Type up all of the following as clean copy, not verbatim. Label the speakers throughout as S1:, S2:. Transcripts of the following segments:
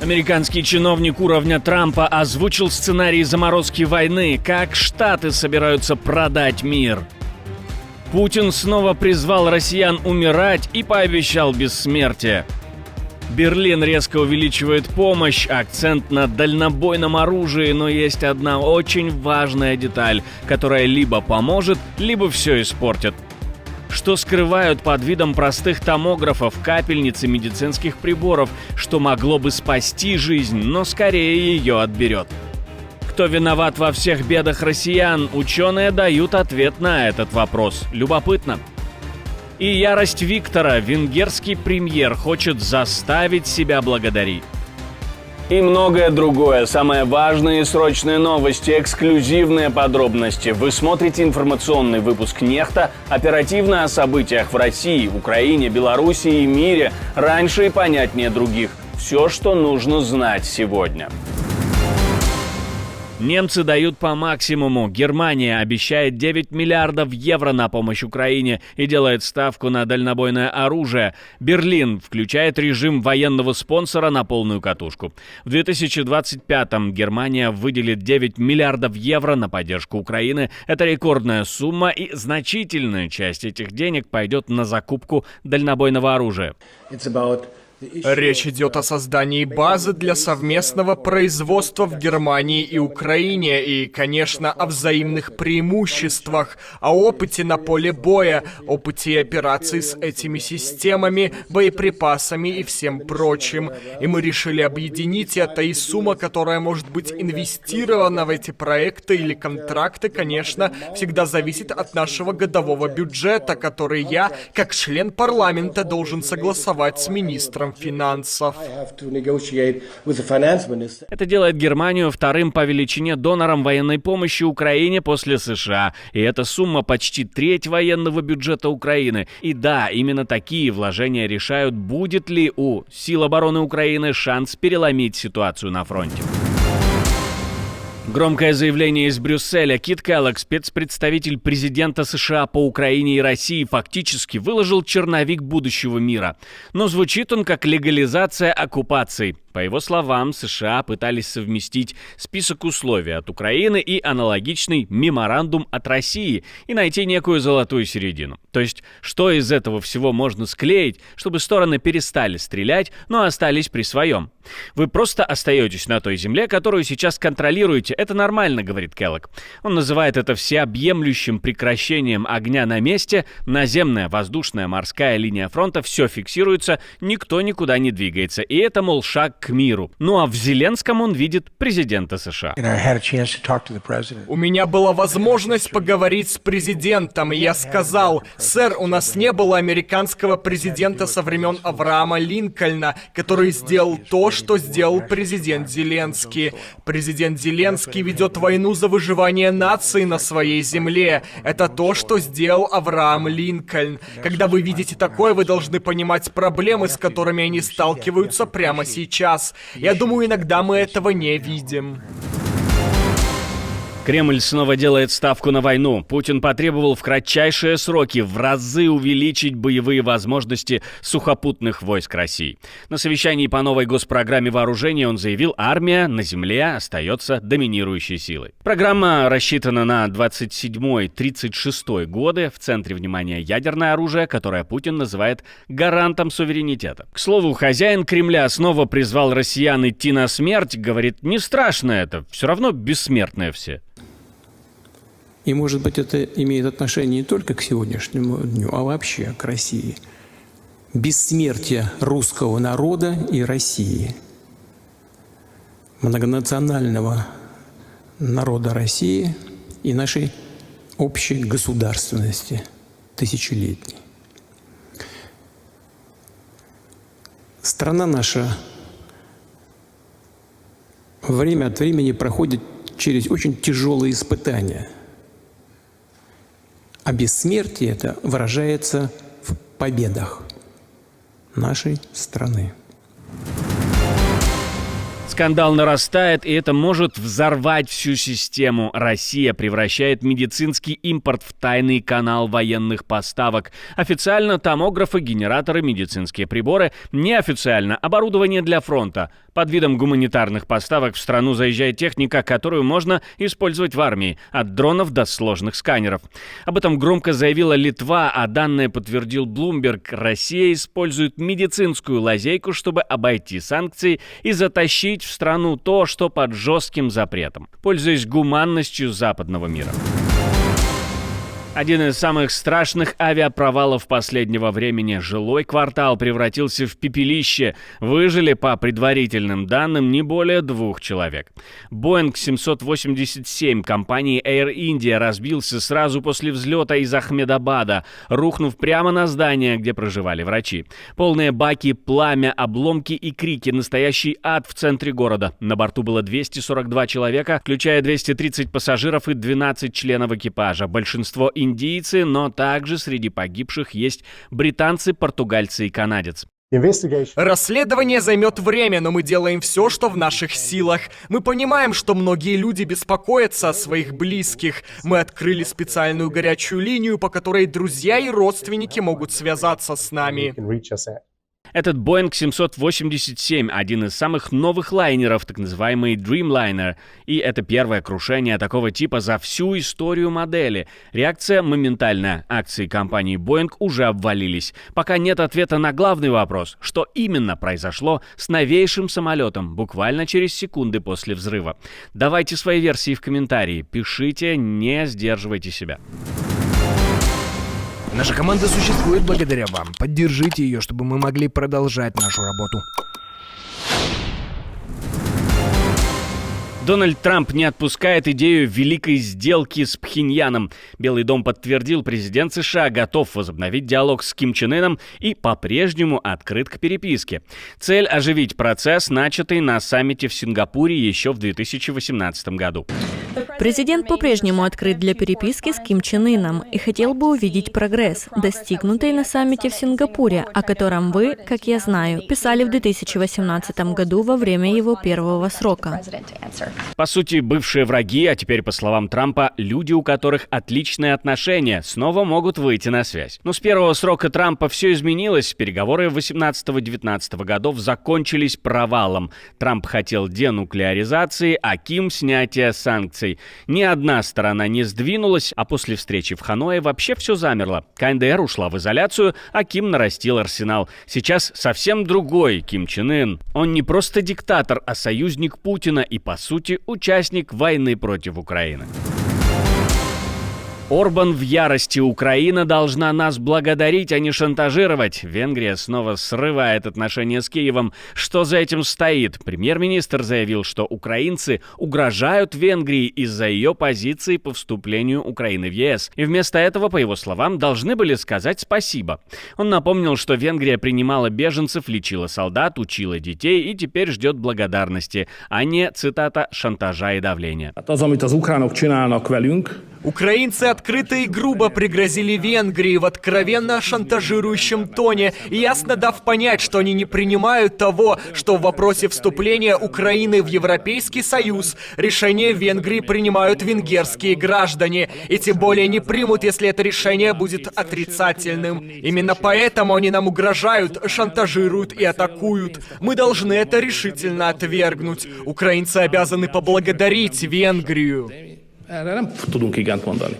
S1: Американский чиновник уровня Трампа озвучил сценарий заморозки войны, как Штаты собираются продать мир. Путин снова призвал россиян умирать и пообещал бессмертие. Берлин резко увеличивает помощь, акцент на дальнобойном оружии, но есть одна очень важная деталь, которая либо поможет, либо все испортит. Что скрывают под видом простых томографов, капельниц и медицинских приборов, что могло бы спасти жизнь, но скорее ее отберет. Кто виноват во всех бедах россиян, ученые дают ответ на этот вопрос. Любопытно. И ярость Виктора, венгерский премьер, хочет заставить себя благодарить. И многое другое. Самые важные и срочные новости, эксклюзивные подробности. Вы смотрите информационный выпуск «Нехта». Оперативно о событиях в России, Украине, Белоруссии и мире. Раньше и понятнее других. Все, что нужно знать сегодня. Немцы дают по максимуму. Германия обещает 9 миллиардов евро на помощь Украине и делает ставку на дальнобойное оружие. Берлин включает режим военного спонсора на полную катушку. В 2025-м Германия выделит 9 миллиардов евро на поддержку Украины. Это рекордная сумма, и значительная часть этих денег пойдет на закупку дальнобойного оружия.
S2: Речь идет о создании базы для совместного производства в Германии и Украине и, конечно, о взаимных преимуществах, о опыте на поле боя, опыте операций с этими системами, боеприпасами и всем прочим. И мы решили объединить это, и сумма, которая может быть инвестирована в эти проекты или контракты, конечно, всегда зависит от нашего годового бюджета, который я, как член парламента, должен согласовать с министром финансов.
S1: Это делает Германию вторым по величине донором военной помощи Украине после США. И эта сумма почти треть военного бюджета Украины. И да, именно такие вложения решают, будет ли у сил обороны Украины шанс переломить ситуацию на фронте. Громкое заявление из Брюсселя. Кит Келлог, спецпредставитель президента США по Украине и России, фактически выложил черновик будущего мира. Но звучит он как легализация оккупаций. По его словам, США пытались совместить список условий от Украины и аналогичный меморандум от России и найти некую золотую середину. То есть, что из этого всего можно склеить, чтобы стороны перестали стрелять, но остались при своем? Вы просто остаетесь на той земле, которую сейчас контролируете. Это нормально, говорит Келлог. Он называет это всеобъемлющим прекращением огня на месте. Наземная, воздушная, морская линия фронта, все фиксируется, никто никуда не двигается. И это, мол, шаг к миру. Ну а в Зеленском он видит президента США.
S2: У меня была возможность поговорить с президентом, и я сказал: «Сэр, у нас не было американского президента со времен Авраама Линкольна, который сделал то, что сделал президент Зеленский. Президент Зеленский ведет войну за выживание нации на своей земле. Это то, что сделал Авраам Линкольн. Когда вы видите такое, вы должны понимать проблемы, с которыми они сталкиваются прямо сейчас. Я думаю, иногда мы этого не видим».
S1: Кремль снова делает ставку на войну. Путин потребовал в кратчайшие сроки в разы увеличить боевые возможности сухопутных войск России. На совещании по новой госпрограмме вооружения он заявил, армия на земле остается доминирующей силой. Программа рассчитана на 27-36 годы. В центре внимания ядерное оружие, которое Путин называет гарантом суверенитета. К слову, хозяин Кремля снова призвал россиян идти на смерть. Говорит, не страшно это, все равно бессмертные все.
S3: И, может быть, это имеет отношение не только к сегодняшнему дню, а вообще к России. Бессмертие русского народа и России, многонационального народа России и нашей общей государственности тысячелетней. Страна наша время от времени проходит через очень тяжелые испытания. А бессмертие это выражается в победах нашей страны.
S1: Скандал нарастает, и это может взорвать всю систему. Россия превращает медицинский импорт в тайный канал военных поставок. Официально томографы, генераторы, медицинские приборы. Неофициально оборудование для фронта. Под видом гуманитарных поставок в страну заезжает техника, которую можно использовать в армии. От дронов до сложных сканеров. Об этом громко заявила Литва, а данное подтвердил Bloomberg. Россия использует медицинскую лазейку, чтобы обойти санкции и затащить в страну то, что под жестким запретом, пользуясь гуманностью западного мира. Один из самых страшных авиапровалов последнего времени. Жилой квартал превратился в пепелище. Выжили, по предварительным данным, не более 2 человек. Boeing 787 компании Air India разбился сразу после взлета из Ахмедабада, рухнув прямо на здание, где проживали врачи. Полные баки, пламя, обломки и крики. Настоящий ад в центре города. На борту было 242 человека, включая 230 пассажиров и 12 членов экипажа. Большинство индийцы, но также среди погибших есть британцы, португальцы и канадец.
S2: Расследование займет время, но мы делаем все, что в наших силах. Мы понимаем, что многие люди беспокоятся о своих близких. Мы открыли специальную горячую линию, по которой друзья и родственники могут связаться с нами.
S1: Этот Boeing 787 – один из самых новых лайнеров, так называемый Dreamliner. И это первое крушение такого типа за всю историю модели. Реакция моментальная. Акции компании Boeing уже обвалились. Пока нет ответа на главный вопрос, что именно произошло с новейшим самолетом буквально через секунды после взрыва. Давайте свои версии в комментарии. Пишите, не сдерживайте себя.
S4: Наша команда существует благодаря вам. Поддержите ее, чтобы мы могли продолжать нашу работу.
S1: Дональд Трамп не отпускает идею великой сделки с Пхеньяном. Белый дом подтвердил, президент США готов возобновить диалог с Ким Чен Ыном и по-прежнему открыт к переписке. Цель – оживить процесс, начатый на саммите в Сингапуре еще в 2018 году.
S5: Президент по-прежнему открыт для переписки с Ким Чен Ыном и хотел бы увидеть прогресс, достигнутый на саммите в Сингапуре, о котором вы, как я знаю, писали в 2018 году во время его первого срока.
S1: По сути, бывшие враги, а теперь, по словам Трампа, люди, у которых отличные отношения, снова могут выйти на связь. Но с первого срока Трампа все изменилось. Переговоры 18-19 годов закончились провалом. Трамп хотел денуклеаризации, а Ким – снятия санкций. Ни одна сторона не сдвинулась, а после встречи в Ханое вообще все замерло. КНДР ушла в изоляцию, а Ким нарастил арсенал. Сейчас совсем другой Ким Чен Ын. Он не просто диктатор, а союзник Путина и, по сути, участник войны против Украины. Орбан в ярости. Украина должна нас благодарить, а не шантажировать. Венгрия снова срывает отношения с Киевом. Что за этим стоит? Премьер-министр заявил, что украинцы угрожают Венгрии из-за ее позиции по вступлению Украины в ЕС. И вместо этого, по его словам, должны были сказать спасибо. Он напомнил, что Венгрия принимала беженцев, лечила солдат, учила детей и теперь ждет благодарности, а не, цитата, шантажа и давления.
S2: Украинцы открыто и грубо пригрозили Венгрии в откровенно шантажирующем тоне, ясно дав понять, что они не принимают того, что в вопросе вступления Украины в Европейский Союз решение Венгрии принимают венгерские граждане, и тем более не примут, если это решение будет отрицательным. Именно поэтому они нам угрожают, шантажируют и атакуют. Мы должны это решительно отвергнуть. Украинцы обязаны поблагодарить Венгрию.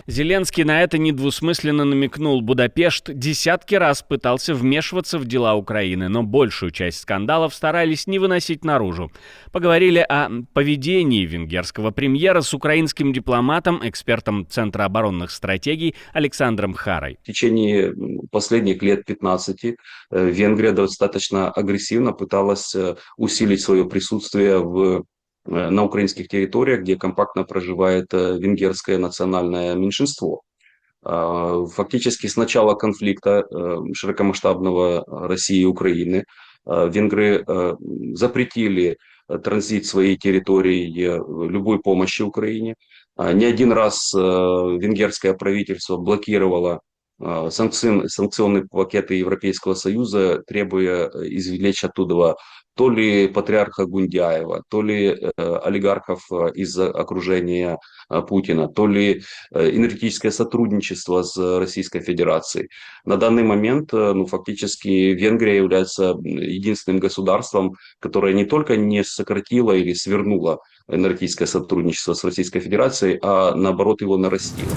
S1: Зеленский на это недвусмысленно намекнул. Будапешт десятки раз пытался вмешиваться в дела Украины, но большую часть скандалов старались не выносить наружу. Поговорили о поведении венгерского премьера с украинским дипломатом, экспертом Центра оборонных стратегий Александром Харой.
S6: В течение последних лет 15 Венгрия достаточно агрессивно пыталась усилить свое присутствие на украинских территориях, где компактно проживает венгерское национальное меньшинство. Фактически с начала конфликта широкомасштабного России и Украины венгры запретили транзит своей территории любой помощи Украине. Не один раз венгерское правительство блокировало санкционные пакеты Европейского Союза, требуя извлечь оттуда то ли патриарха Гундяева, то ли олигархов из окружения Путина, то ли энергетическое сотрудничество с Российской Федерацией. На данный момент, фактически Венгрия является единственным государством, которое не только не сократило или свернуло энергетическое сотрудничество с Российской Федерацией, а наоборот его нарастило.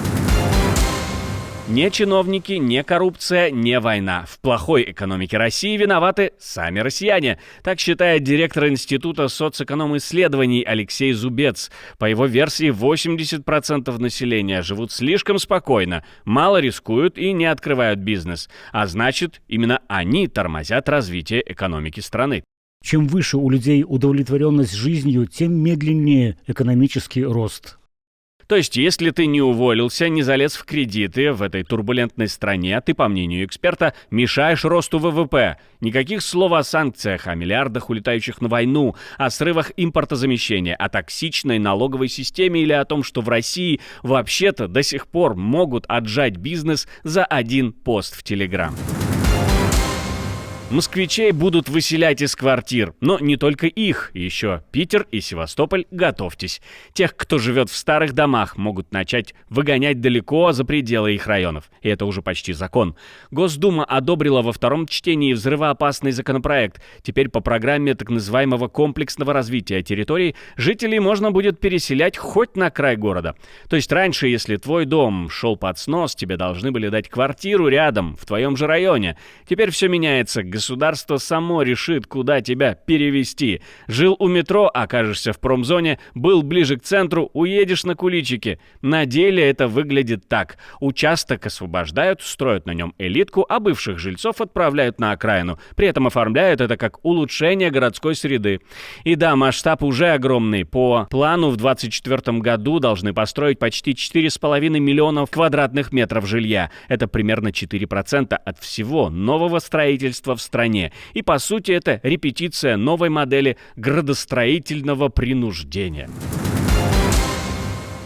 S1: Не чиновники, не коррупция, не война. В плохой экономике России виноваты сами россияне. Так считает директор Института соцэконом-исследований Алексей Зубец. По его версии, 80% населения живут слишком спокойно, мало рискуют и не открывают бизнес. А значит, именно они тормозят развитие экономики страны.
S7: Чем выше у людей удовлетворенность жизнью, тем медленнее экономический рост.
S1: То есть, если ты не уволился, не залез в кредиты в этой турбулентной стране, ты, по мнению эксперта, мешаешь росту ВВП. Никаких слов о санкциях, о миллиардах, улетающих на войну, о срывах импортозамещения, о токсичной налоговой системе или о том, что в России вообще-то до сих пор могут отжать бизнес за один пост в Телеграм. Москвичей будут выселять из квартир, но не только их, еще Питер и Севастополь, готовьтесь. Тех, кто живет в старых домах, могут начать выгонять далеко за пределы их районов. И это уже почти закон. Госдума одобрила во втором чтении взрывоопасный законопроект. Теперь по программе так называемого комплексного развития территорий жителей можно будет переселять хоть на край города. То есть раньше, если твой дом шел под снос, тебе должны были дать квартиру рядом, в твоем же районе. Теперь все меняется. Государство само решит, куда тебя перевести. Жил у метро, окажешься в промзоне, был ближе к центру, уедешь на куличики. На деле это выглядит так. Участок освобождают, строят на нем элитку, а бывших жильцов отправляют на окраину. При этом оформляют это как улучшение городской среды. И да, масштаб уже огромный. По плану в 2024 году должны построить почти 4,5 миллионов квадратных метров жилья. Это примерно 4% от всего нового строительства в стране. И по сути это репетиция новой модели градостроительного принуждения.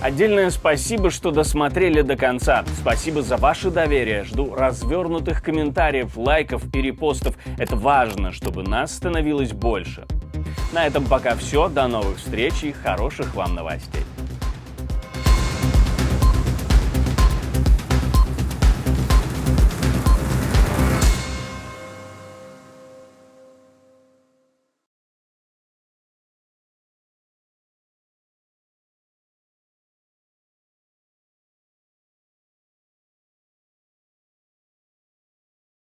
S1: Отдельное спасибо, что досмотрели до конца. Спасибо за ваше доверие. Жду развернутых комментариев, лайков и репостов. Это важно, чтобы нас становилось больше. На этом пока все. До новых встреч и хороших вам новостей.